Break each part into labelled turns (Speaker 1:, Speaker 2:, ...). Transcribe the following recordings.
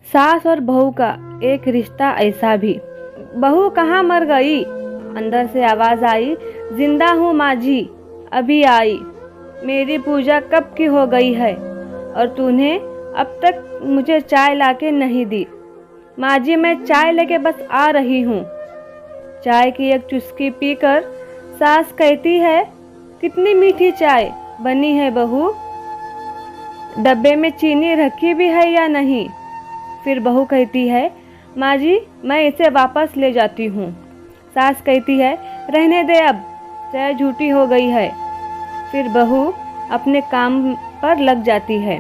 Speaker 1: सास और बहू का एक रिश्ता ऐसा भी। बहू कहाँ मर गई? अंदर से आवाज आई, जिंदा हूँ माँ जी, अभी आई। मेरी पूजा कब की हो गई है और तूने अब तक मुझे चाय लाके नहीं दी। माँ जी मैं चाय लेके बस आ रही हूँ। चाय की एक चुस्की पीकर सास कहती है, कितनी मीठी चाय बनी है बहू, डब्बे में चीनी रखी भी है या नहीं? फिर बहू कहती है, माँ जी मैं इसे वापस ले जाती हूँ। सास कहती है, रहने दे अब, चाय झूठी हो गई है। फिर बहू अपने काम पर लग जाती है।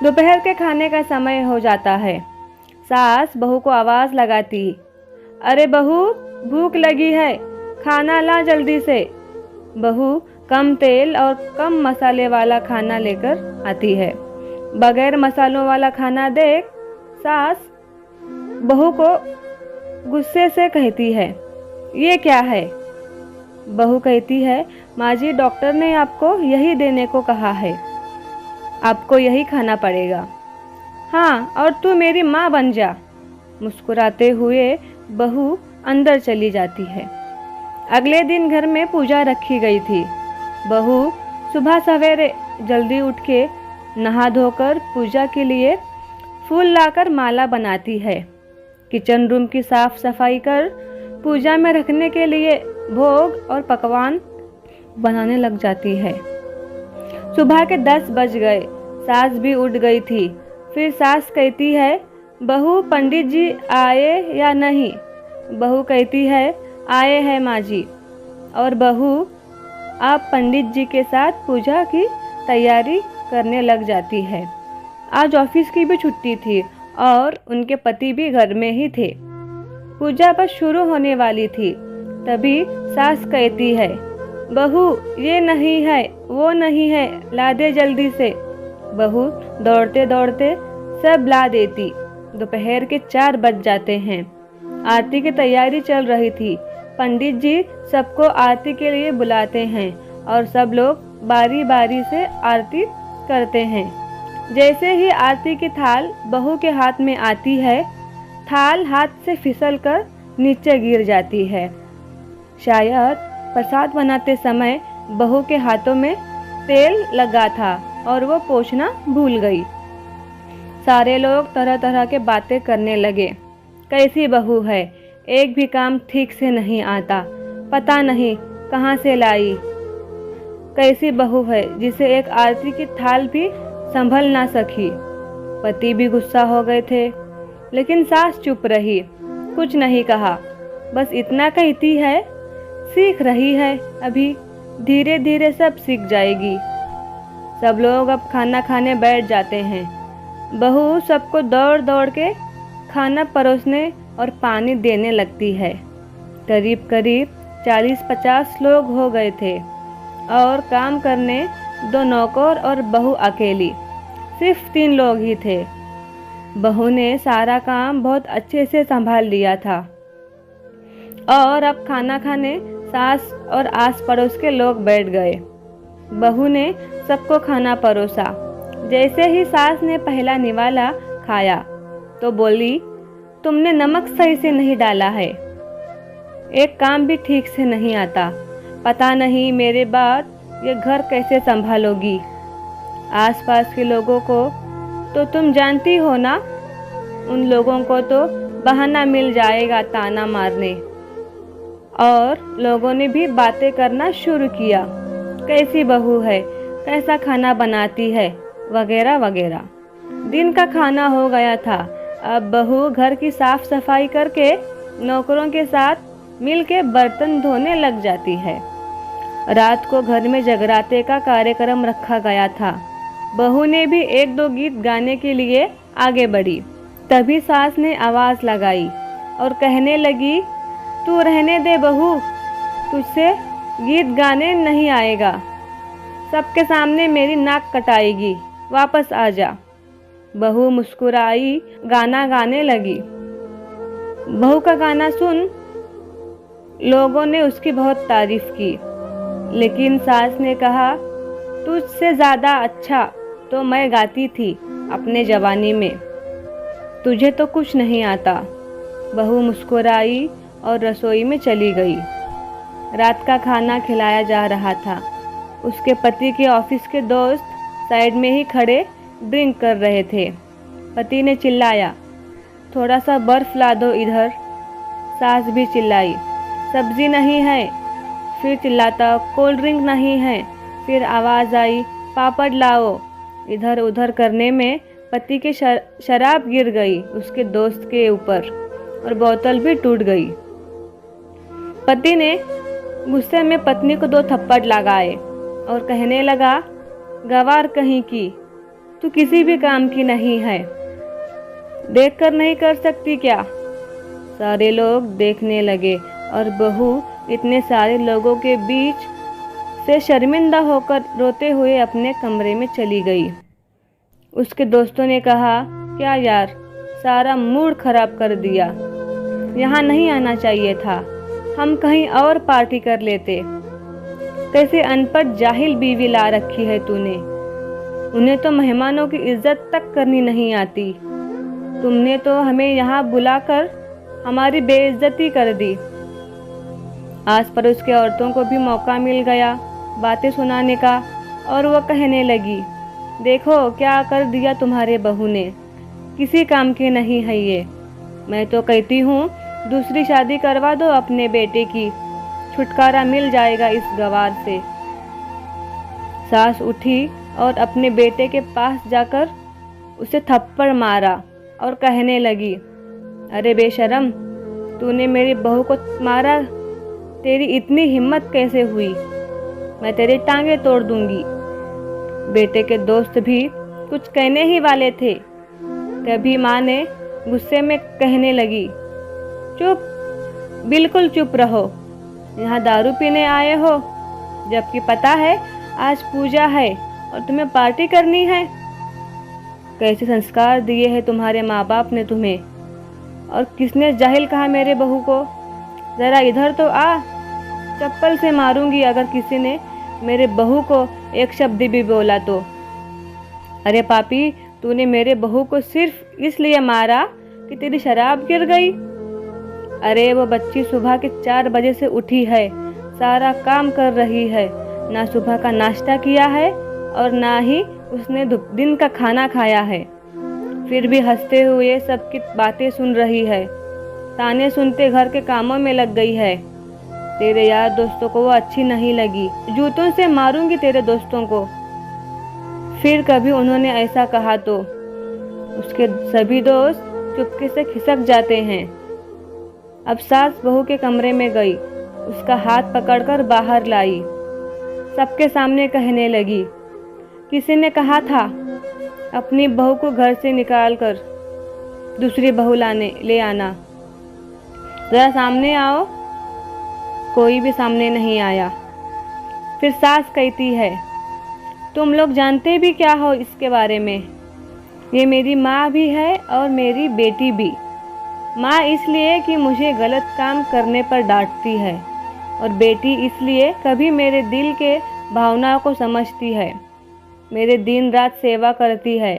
Speaker 1: दोपहर के खाने का समय हो जाता है। सास बहू को आवाज़ लगाती, अरे बहू भूख लगी है, खाना ला जल्दी से। बहू कम तेल और कम मसाले वाला खाना लेकर आती है। बगैर मसालों वाला खाना देख सास बहू को गुस्से से कहती है, ये क्या है? बहू कहती है, माँ जी डॉक्टर ने आपको यही देने को कहा है, आपको यही खाना पड़ेगा। हाँ और तू मेरी माँ बन जा। मुस्कुराते हुए बहू अंदर चली जाती है। अगले दिन घर में पूजा रखी गई थी। बहू सुबह सवेरे जल्दी उठ के नहा धोकर पूजा के लिए फूल लाकर माला बनाती है। किचन रूम की साफ सफाई कर पूजा में रखने के लिए भोग और पकवान बनाने लग जाती है। सुबह के 10 बज गए। सास भी उठ गई थी। फिर सास कहती है, बहू पंडित जी आए या नहीं? बहू कहती है, आए हैं माँ जी। और बहू आप पंडित जी के साथ पूजा की तैयारी करने लग जाती है। आज ऑफिस की भी छुट्टी थी और उनके पति भी घर में ही थे। पूजा बस शुरू होने वाली थी। तभी सास कहती है, बहू ये नहीं है, वो नहीं है, ला दे जल्दी से। बहू दौड़ते दौड़ते सब ला देती। दोपहर के 4 बज जाते हैं। आरती की तैयारी चल रही थी। पंडित जी सबको आरती के लिए बुलाते हैं और सब लोग बारी बारी से आरती करते हैं। जैसे ही आरती की थाल बहू के हाथ में आती है, थाल हाथ से फिसलकर नीचे गिर जाती है। शायद प्रसाद बनाते समय बहू के हाथों में तेल लगा था और वो पोंछना भूल गई। सारे लोग तरह तरह के बातें करने लगे। कैसी बहू है, एक भी काम ठीक से नहीं आता, पता नहीं कहाँ से लाई। कैसी बहू है जिसे एक आरती की थाल भी संभल ना सकी। पति भी गुस्सा हो गए थे, लेकिन सास चुप रही, कुछ नहीं कहा। बस इतना कहती है, सीख रही है अभी, धीरे धीरे सब सीख जाएगी। सब लोग अब खाना खाने बैठ जाते हैं। बहू सबको दौड़ दौड़ के खाना परोसने और पानी देने लगती है। करीब करीब 40-50 लोग हो गए थे और काम करने 2 नौकर और बहू अकेली, सिर्फ 3 लोग ही थे। बहू ने सारा काम बहुत अच्छे से संभाल लिया था और अब खाना खाने सास और आस पड़ोस के लोग बैठ गए। बहू ने सबको खाना परोसा। जैसे ही सास ने पहला निवाला खाया तो बोली, तुमने नमक सही से नहीं डाला है, एक काम भी ठीक से नहीं आता, पता नहीं मेरे बाद ये घर कैसे संभालोगी। आसपास के लोगों को तो तुम जानती हो ना, उन लोगों को तो बहाना मिल जाएगा ताना मारने। और लोगों ने भी बातें करना शुरू किया, कैसी बहू है, कैसा खाना बनाती है, वगैरह वगैरह। दिन का खाना हो गया था। अब बहू घर की साफ सफाई करके नौकरों के साथ मिलके बर्तन धोने लग जाती है। रात को घर में जगराते का कार्यक्रम रखा गया था। बहू ने भी 1-2 गीत गाने के लिए आगे बढ़ी। तभी सास ने आवाज़ लगाई और कहने लगी, तू रहने दे बहू, तुझसे गीत गाने नहीं आएगा, सबके सामने मेरी नाक कटाएगी, वापस आ जा। बहू मुस्कुराई, गाना गाने लगी। बहू का गाना सुन लोगों ने उसकी बहुत तारीफ की, लेकिन सास ने कहा, तुझसे ज़्यादा अच्छा तो मैं गाती थी अपने जवानी में। तुझे तो कुछ नहीं आता। बहू मुस्कुराई और रसोई में चली गई। रात का खाना खिलाया जा रहा था। उसके पति के ऑफिस के दोस्त साइड में ही खड़े ड्रिंक कर रहे थे। पति ने चिल्लाया, थोड़ा सा बर्फ ला दो इधर। सास भी चिल्लाई, सब्जी नहीं है। फिर चिल्लाता, कोल्ड ड्रिंक नहीं है। फिर आवाज़ आई, पापड़ लाओ। इधर उधर करने में पति के शराब गिर गई उसके दोस्त के ऊपर और बोतल भी टूट गई। पति ने गुस्से में पत्नी को 2 थप्पड़ लगाए और कहने लगा, गवार कहीं की, तू किसी भी काम की नहीं है, देखकर नहीं कर सकती क्या? सारे लोग देखने लगे और बहू इतने सारे लोगों के बीच से शर्मिंदा होकर रोते हुए अपने कमरे में चली गई। उसके दोस्तों ने कहा, क्या यार, सारा मूड खराब कर दिया, यहाँ नहीं आना चाहिए था, हम कहीं और पार्टी कर लेते। कैसे अनपढ़ जाहिल बीवी ला रखी है तूने, उन्हें तो मेहमानों की इज्जत तक करनी नहीं आती। तुमने तो हमें यहाँ बुलाकर हमारी बेइज्जती कर दी। आस पड़ोस के औरतों को भी मौका मिल गया बातें सुनाने का और वह कहने लगी, देखो क्या कर दिया तुम्हारे बहू ने, किसी काम के नहीं है ये। मैं तो कहती हूँ दूसरी शादी करवा दो अपने बेटे की, छुटकारा मिल जाएगा इस गवार से। सास उठी और अपने बेटे के पास जाकर उसे थप्पड़ मारा और कहने लगी, अरे बेशरम, तूने मेरी बहू को मारा, तेरी इतनी हिम्मत कैसे हुई? मैं तेरी टांगे तोड़ दूंगी। बेटे के दोस्त भी कुछ कहने ही वाले थे, तभी माँ ने गुस्से में कहने लगी, चुप, बिल्कुल चुप रहो, यहाँ दारू पीने आए हो, जबकि पता है आज पूजा है और तुम्हें पार्टी करनी है। कैसे संस्कार दिए हैं तुम्हारे माँ बाप ने तुम्हें, और किसने जाहिल कहा मेरे बहू को? ज़रा इधर तो आ, चप्पल से मारूंगी अगर किसी ने मेरे बहू को एक शब्द भी बोला तो। अरे पापी, तूने मेरे बहू को सिर्फ इसलिए मारा कि तेरी शराब गिर गई? अरे वो बच्ची सुबह के 4 बजे से उठी है, सारा काम कर रही है, ना सुबह का नाश्ता किया है और ना ही उसने दिन का खाना खाया है, फिर भी हंसते हुए सबकी बातें सुन रही है, ताने सुनते घर के कामों में लग गई है। तेरे यार दोस्तों को वो अच्छी नहीं लगी, जूतों से मारूंगी तेरे दोस्तों को। फिर कभी उन्होंने ऐसा कहा तो उसके सभी दोस्त चुपके से खिसक जाते हैं। अब सास बहू के कमरे में गई, उसका हाथ पकड़कर बाहर लाई, सबके सामने कहने लगी, किसी ने कहा था अपनी बहू को घर से निकाल कर दूसरी बहू ले आना, जरा सामने आओ। कोई भी सामने नहीं आया। फिर सास कहती है, तुम लोग जानते भी क्या हो इसके बारे में? ये मेरी माँ भी है और मेरी बेटी भी। माँ इसलिए कि मुझे गलत काम करने पर डांटती है, और बेटी इसलिए कभी मेरे दिल के भावनाओं को समझती है, मेरे दिन रात सेवा करती है,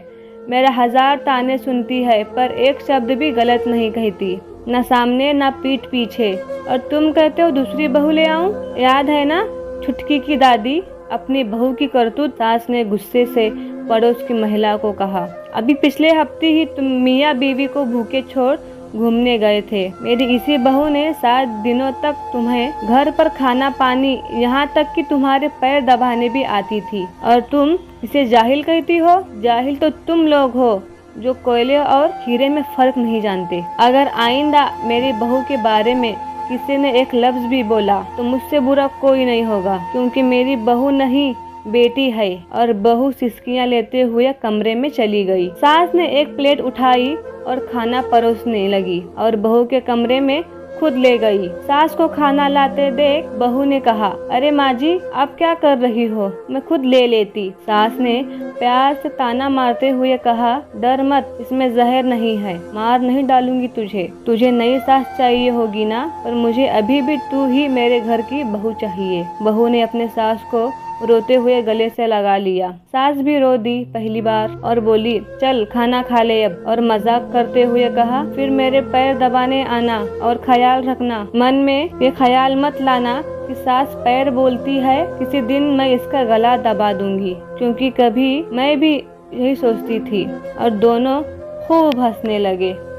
Speaker 1: मेरा 1000 ताने सुनती है, पर एक शब्द भी गलत नहीं कहती, ना सामने ना पीठ पीछे। और तुम कहते हो दूसरी बहू ले आऊं? याद है ना छुटकी की दादी, अपनी बहू की करतूत? सास ने गुस्से से पड़ोस की महिला को कहा, अभी पिछले हफ्ते ही तुम मियाँ बीवी को भूखे छोड़ घूमने गए थे। मेरी इसी बहू ने 7 दिनों तक तुम्हें घर पर खाना पानी, यहाँ तक कि तुम्हारे पैर दबाने भी आती थी, और तुम इसे जाहिल कहती हो? जाहिल तो तुम लोग हो जो कोयले और हीरे में फर्क नहीं जानते। अगर आइंदा मेरी बहू के बारे में किसी ने एक लफ्ज भी बोला तो मुझसे बुरा कोई नहीं होगा, क्योंकि मेरी बहू नहीं बेटी है। और बहू सिसकियां लेते हुए कमरे में चली गई। सास ने एक प्लेट उठाई और खाना परोसने लगी और बहू के कमरे में खुद ले गई। सास को खाना लाते देख बहू ने कहा, अरे माँ जी, आप क्या कर रही हो, मैं खुद ले लेती। सास ने प्यार से ताना मारते हुए कहा, डर मत, इसमें जहर नहीं है, मार नहीं डालूंगी तुझे। तुझे नई सास चाहिए होगी ना, पर मुझे अभी भी तू ही मेरे घर की बहू चाहिए। बहू ने अपने सास को रोते हुए गले से लगा लिया। सास भी रो दी पहली बार और बोली, चल खाना खा ले अब, और मजाक करते हुए कहा, फिर मेरे पैर दबाने आना और ख्याल रखना, मन में ये ख्याल मत लाना कि सास पैर बोलती है, किसी दिन मैं इसका गला दबा दूंगी। क्योंकि कभी मैं भी यही सोचती थी। और दोनों खूब हंसने लगे।